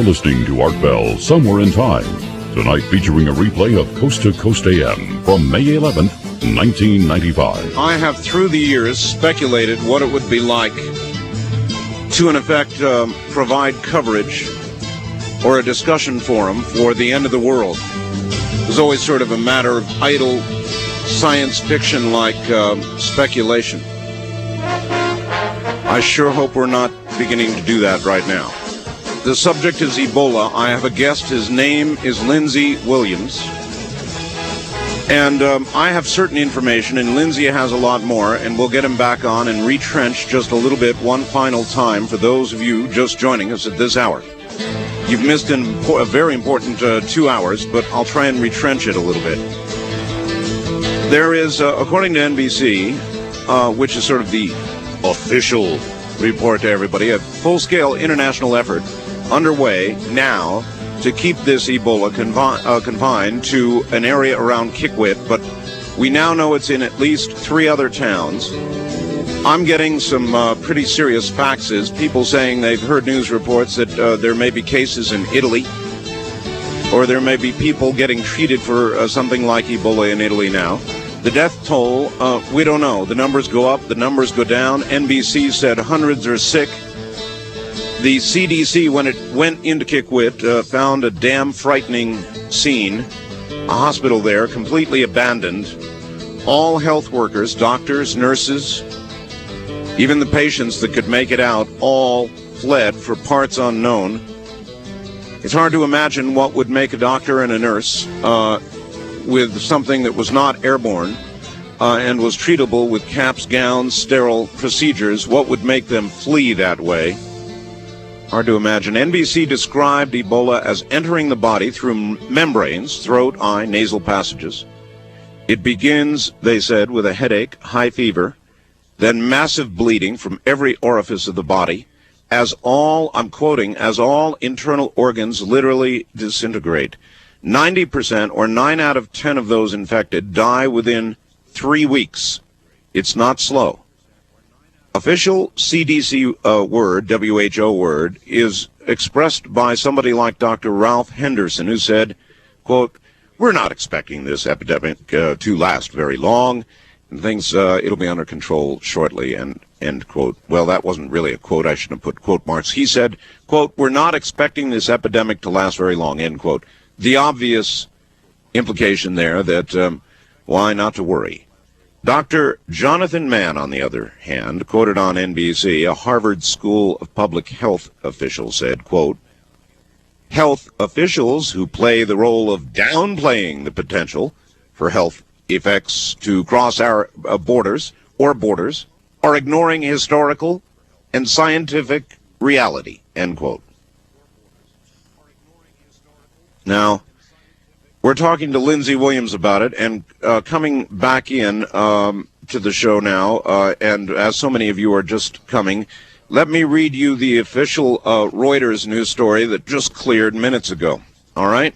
Listening to Art Bell Somewhere in Time, tonight featuring a replay of Coast to Coast AM from May 11th, 1995. I have through the years speculated what it would be like to, in effect, provide coverage or a discussion forum for the end of the world. It was always sort of a matter of idle science fiction-like speculation. I sure hope we're not beginning to do that right now. The subject is Ebola. I have a guest. His name is Lindsey Williams. And I have certain information, and Lindsey has a lot more, and we'll get him back on and retrench just a little bit one final time for those of you just joining us at this hour. You've missed a very important 2 hours, but I'll try and retrench it a little bit. There is, according to NBC, which is sort of the official report to everybody, a full-scale international effort underway now to keep this Ebola confined to an area around Kikwit, but we now know it's in at least 3 other towns. I'm getting some pretty serious faxes, people saying they've heard news reports that there may be cases in Italy, or there may be people getting treated for something like Ebola in Italy now. The death toll, we don't know. The numbers go up, the numbers go down. NBC said hundreds are sick. The CDC, when it went into Kikwit, found a damn frightening scene. A hospital there, completely abandoned. All health workers, doctors, nurses, even the patients that could make it out, all fled for parts unknown. It's hard to imagine what would make a doctor and a nurse with something that was not airborne and was treatable with caps, gowns, sterile procedures. What would make them flee that way? Hard to imagine. NBC described Ebola as entering the body through membranes, throat, eye, nasal passages. It begins, they said, with a headache, high fever, then massive bleeding from every orifice of the body, as all, I'm quoting, as all internal organs literally disintegrate. 90% or 9 out of 10 of those infected die within 3 weeks. It's not slow. Official CDC word, WHO word, is expressed by somebody like Dr. Ralph Henderson, who said, quote, "We're not expecting this epidemic to last very long, and things, it'll be under control shortly," and end quote. Well, that wasn't really a quote. I shouldn't have put quote marks. He said, quote, "We're not expecting this epidemic to last very long," end quote. The obvious implication there that why not to worry. Dr. Jonathan Mann, on the other hand, quoted on NBC, a Harvard School of Public Health official, said, quote, "Health officials who play the role of downplaying the potential for health effects to cross our borders are ignoring historical and scientific reality," end quote. Now, we're talking to Lindsey Williams about it, and coming back in to the show now, and as so many of you are just coming, let me read you the official Reuters news story that just cleared minutes ago, all right?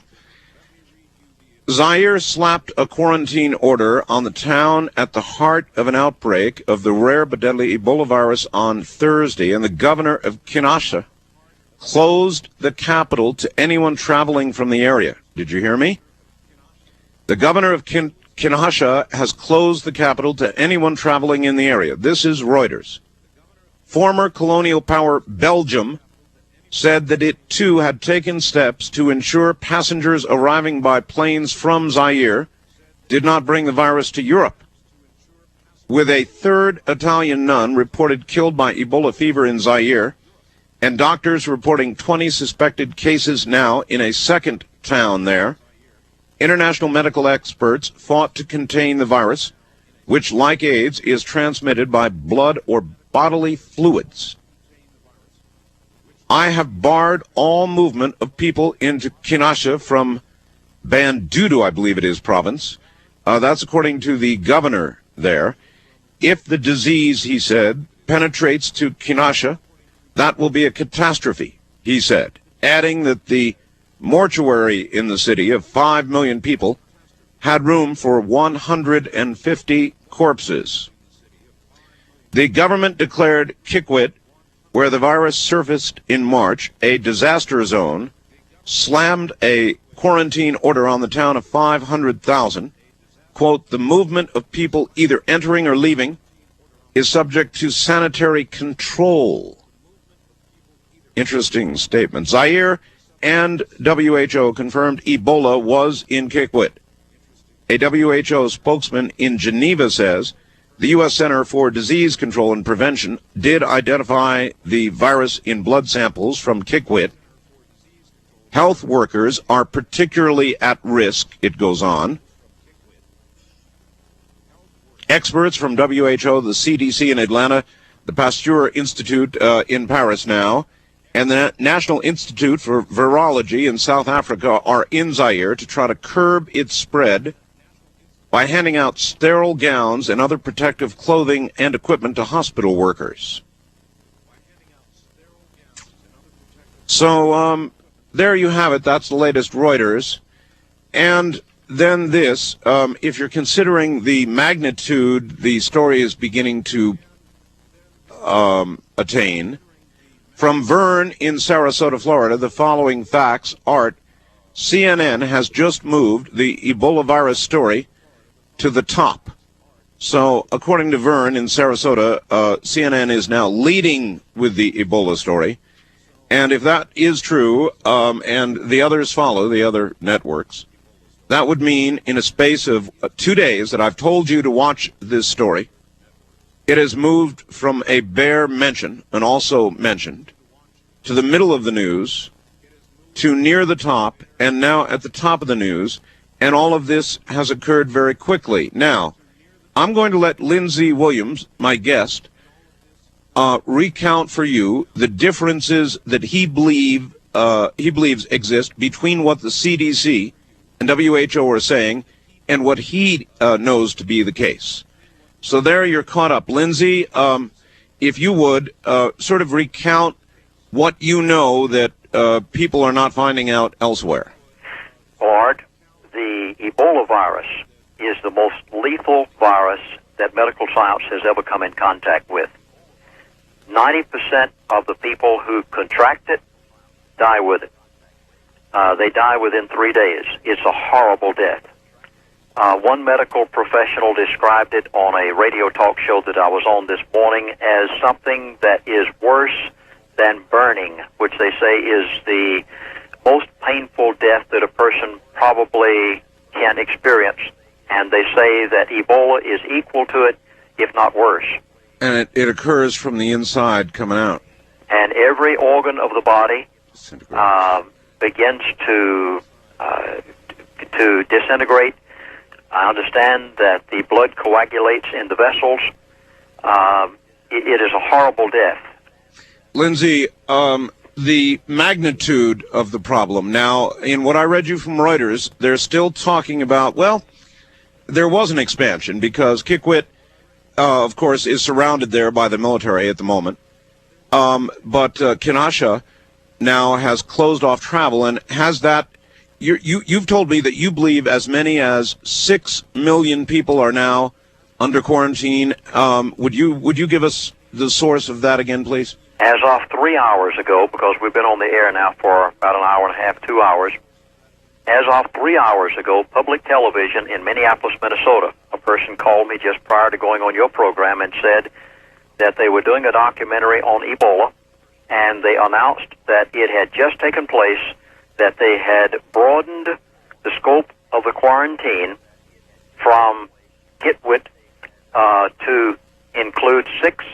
Zaire slapped a quarantine order on the town at the heart of an outbreak of the rare but deadly Ebola virus on Thursday, and the governor of Kinshasa closed the capital to anyone traveling from the area. Did you hear me? The governor of Kinshasa has closed the capital to anyone traveling in the area. This is Reuters. Former colonial power Belgium said that it too had taken steps to ensure passengers arriving by planes from Zaire did not bring the virus to Europe. With a third Italian nun reported killed by Ebola fever in Zaire, And doctors reporting 20 suspected cases now in a second town there. International medical experts fought to contain the virus, which, like AIDS, is transmitted by blood or bodily fluids. I have barred all movement of people into Kinshasa from Bandundu, I believe it is, province. That's according to the governor there. If the disease, he said, penetrates to Kinshasa, that will be a catastrophe, he said, adding that the mortuary in the city of 5 million people had room for 150 corpses. The government declared Kikwit, where the virus surfaced in March, a disaster zone, slammed a quarantine order on the town of 500,000. Quote, the movement of people either entering or leaving is subject to sanitary control. Interesting statement. Zaire and WHO confirmed Ebola was in Kikwit. A WHO spokesman in Geneva says the U.S. Center for Disease Control and Prevention did identify the virus in blood samples from Kikwit. Health workers are particularly at risk, it goes on. Experts from WHO, the CDC in Atlanta, the Pasteur Institute in Paris now, and the National Institute for Virology in South Africa are in Zaire to try to curb its spread by handing out sterile gowns and other protective clothing and equipment to hospital workers. So there you have it. That's the latest Reuters. And then this, if you're considering the magnitude the story is beginning to attain, from Vern in Sarasota, Florida, the following facts. Art, CNN has just moved the Ebola virus story to the top. So, according to Vern in Sarasota, CNN is now leading with the Ebola story. And if that is true, and the others follow, the other networks, that would mean in a space of 2 days that I've told you to watch this story, it has moved from a bare mention, and also mentioned, to the middle of the news, to near the top, and now at the top of the news, and all of this has occurred very quickly. Now, I'm going to let Lindsey Williams, my guest, recount for you the differences that he believes exist between what the CDC and WHO are saying and what he knows to be the case. So there you're caught up. Lindsey, if you would, sort of recount what you know that people are not finding out elsewhere. Art, the Ebola virus is the most lethal virus that medical science has ever come in contact with. 90% of the people who contract it die with it. They die within 3 days. It's a horrible death. One medical professional described it on a radio talk show that I was on this morning as something that is worse than burning, which they say is the most painful death that a person probably can experience. And they say that Ebola is equal to it, if not worse. And it occurs from the inside coming out. And every organ of the body begins to disintegrate. I understand that the blood coagulates in the vessels. It is a horrible death. Lindsey, the magnitude of the problem. Now, in what I read you from Reuters, they're still talking about, well, there was an expansion because Kikwit, of course, is surrounded there by the military at the moment. But Kinshasa now has closed off travel and has that. You've told me that you believe as many as 6 million people are now under quarantine. Would you give us the source of that again, please? As of 3 hours ago, because we've been on the air now for about an hour and a half, 2 hours. As of 3 hours ago, public television in Minneapolis, Minnesota, a person called me just prior to going on your program and said that they were doing a documentary on Ebola, and they announced that it had just taken place, that they had broadened the scope of the quarantine from Kikwit to include 6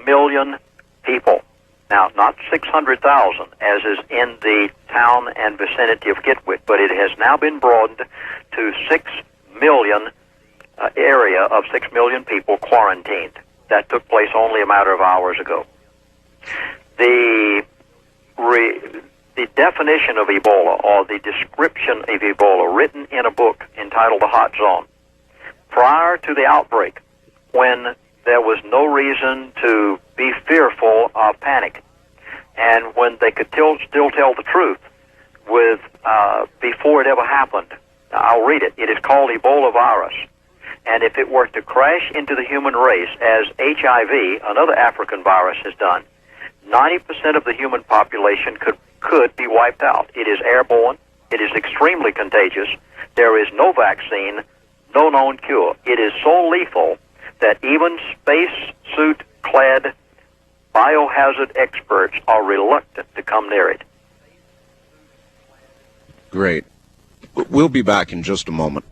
million people. Now, not 600,000, as is in the town and vicinity of Kitwick, but it has now been broadened to 6 million, area of 6 million people quarantined. That took place only a matter of hours ago. The definition of Ebola, or the description of Ebola, written in a book entitled The Hot Zone, prior to the outbreak, when there was no reason to be fearful or panic, and when they could still tell the truth with before it ever happened. I'll read it. It is called Ebola virus. And if it were to crash into the human race, as HIV, another African virus, has done, 90% of the human population could be wiped out. It is airborne. It is extremely contagious. There is no vaccine, no known cure. It is so lethal that even spacesuit-clad biohazard experts are reluctant to come near it. Great. We'll be back in just a moment.